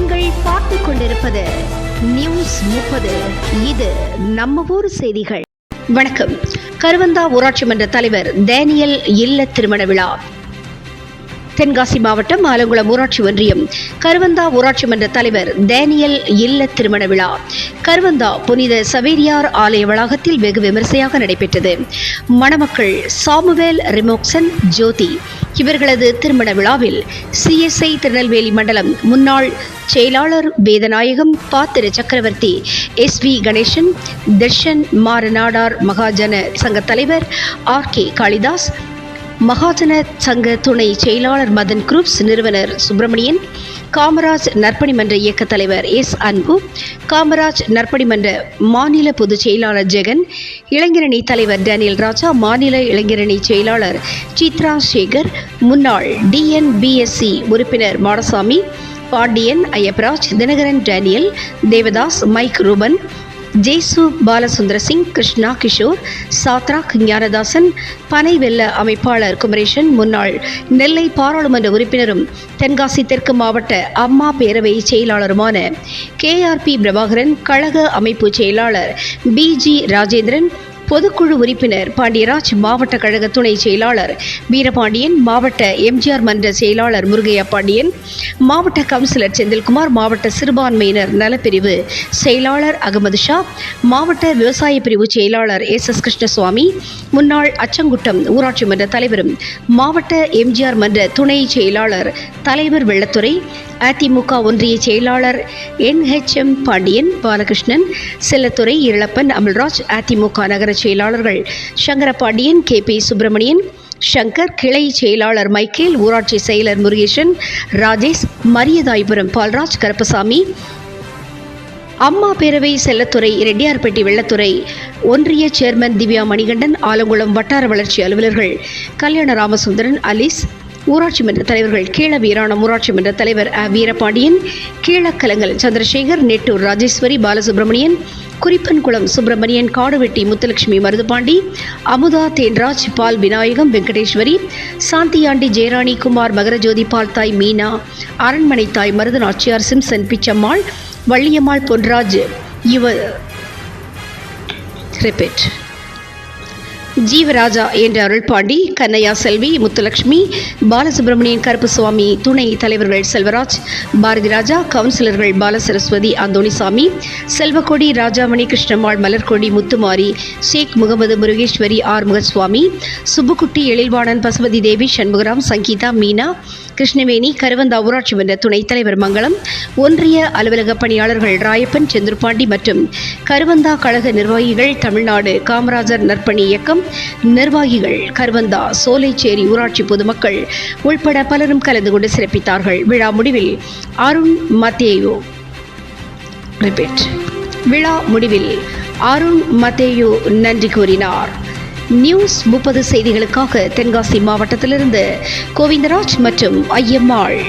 நீங்கள் பார்த்துக் கொண்டிருப்பது நியூஸ் 30. இது நம்ம ஊர் செய்திகள். வணக்கம். கருவந்தா ஊராட்சி மன்ற தலைவர் டேனியல் இல்ல திருமண விழா. தென்காசி மாவட்டம் ஆலங்குளம் ஊராட்சி ஒன்றியம் கருவந்தா ஊராட்சி மன்ற தலைவர் டேனியல் இல்ல திருமண விழா கருவந்தா புனித சவேரியார் ஆலய வளாகத்தில் வெகு விமரிசையாக நடைபெற்றது. மணமக்கள் சாமுவேல் ரிமோக்சன் ஜோதி இவர்களது திருமண விழாவில் CSI திருநெல்வேலி மண்டலம் முன்னாள் செயலாளர் வேதநாயகம் பாத்திர சக்கரவர்த்தி SV கணேசன், தர்ஷன் மாரநாடார் மகாஜன சங்க தலைவர் RK காளிதாஸ், மகாஜன சங்க துணை செயலாளர் மதன் குரூப்ஸ் நிறுவனர் சுப்பிரமணியன், காமராஜ் நற்பணி மன்ற இயக்க தலைவர் S அன்பு, காமராஜ் நற்பணி மன்ற மாநில பொதுச் செயலாளர் ஜெகன், இளைஞரணி தலைவர் டேனியல் ராஜா, மாநில இளைஞரணி செயலாளர் சித்ரா சேகர், முன்னாள் DNBSC உறுப்பினர் மாடசாமி, பாண்டியன், ஐயப்பராஜ், தினகரன், டேனியல், தேவதாஸ், மைக் ரூபன், ஜேசு பாலசுந்தர சிங், கிருஷ்ணா கிஷோர், சாத்ராக் ஞானதாசன், பனை வெல்ல அமைப்பாளர் குமரேசன், முன்னாள் நெல்லை பாராளுமன்ற உறுப்பினரும் தென்காசி தெற்கு மாவட்ட அம்மா பேரவை செயலாளருமான KRP பிரபாகரன், கழக அமைப்பு செயலாளர் BG ராஜேந்திரன், பொதுக்குழு உறுப்பினர் பாண்டியராஜ், மாவட்ட கழக துணை செயலாளர் வீரபாண்டியன், மாவட்ட MGR மன்ற செயலாளர் முருகையா பாண்டியன், மாவட்ட கவுன்சிலர் செந்தில்குமார், மாவட்ட சிறுபான்மையினர் நலப்பிரிவு செயலாளர் அகமது ஷா, மாவட்ட விவசாய பிரிவு செயலாளர் SS கிருஷ்ணசுவாமி, முன்னாள் அச்சங்குட்டம் ஊராட்சி மன்ற தலைவரும் மாவட்ட MGR மன்ற துணை செயலாளர் தலைவர் வெள்ளத்துறை, அதிமுக ஒன்றிய செயலாளர் NHM பாண்டியன், பாலகிருஷ்ணன், செல்லத்துறை, இளப்பன், அமல்ராஜ், அதிமுக நகர செயலாளர்கள் சங்கரபாண்டியன், KP சுப்பிரமணியன், சங்கர், கிளை செயலாளர் மைக்கேல், ஊராட்சி செயலர் முருகேசன், ராஜேஷ், மரியதாய்புரம் பால்ராஜ், கருப்பசாமி, அம்மா பேரவை செல்லத்துறை, ரெட்டியார்பட்டி வெள்ளத்துறை ஒன்றிய சேர்மன் திவ்யா மணிகண்டன், ஆலங்குளம் வட்டார வளர்ச்சி அலுவலர்கள் கல்யாண ராமசுந்தரன், அலிஸ், ஊராட்சி மன்ற தலைவர்கள் கீழ வீராணம் ஊராட்சி மன்ற தலைவர் வீரபாண்டியன், கீழக்கலங்கல் சந்திரசேகர், நெட்டூர் ராஜேஸ்வரி, பாலசுப்ரமணியன், குறிப்பன்குளம் சுப்பிரமணியன், காடுவெட்டி முத்துலட்சுமி, மருதுபாண்டி, அமுதா, தேன்ராஜ், பால் விநாயகம், வெங்கடேஸ்வரி, சாந்தியாண்டி, ஜெயராணி, குமார், மகரஜோதி, பால்தாய், மீனா, அரண்மனை தாய், மருதநாச்சியார், சிம்சன், பிச்சம்மாள், வள்ளியம்மாள், பொன்ராஜ், ஜீவராஜா என்ற அருள்பாண்டி, கண்ணையா செல்வி, முத்துலட்சுமி, பாலசுப்ரமணியன், கருப்புசுவாமி, துணை தலைவர்கள் செல்வராஜ், பாரதி ராஜா, கவுன்சிலர்கள் பாலசரஸ்வதி, அந்தோணிசாமி, செல்வக்கொடி, ராஜாமணி, கிருஷ்ணம்மாள், மலர்கொடி, முத்துமாரி, ஷேக் முகமது, முருகேஸ்வரி, முகசுவாமி, சுப்புக்குட்டி, எழில்வாணன், பசுபதி தேவி, சண்முகராம், சங்கீதா, மீனா, கிருஷ்ணவேணி, கருவந்தா ஊராட்சி மன்ற துணைத் தலைவர் மங்களம், ஒன்றிய அலுவலக பணியாளர்கள் ராயப்பன், செந்துருப்பாண்டி மற்றும் கருவந்தா கழக நிர்வாகிகள், தமிழ்நாடு காமராஜர் நற்பணி இயக்கம் நிர்வாகிகள், கருவந்தா, சோலைச்சேரி ஊராட்சி பொதுமக்கள் உள்பட பலரும் கலந்து கொண்டு சிறப்பித்தார்கள். விழா முடிவில் அருண் மத்தேயு நன்றி கூறினார். நியூஸ் 30 செய்திகளுக்காக தென்காசி மாவட்டத்திலிருந்து கோவிந்தராஜ் மற்றும் ஐயம்மாள்.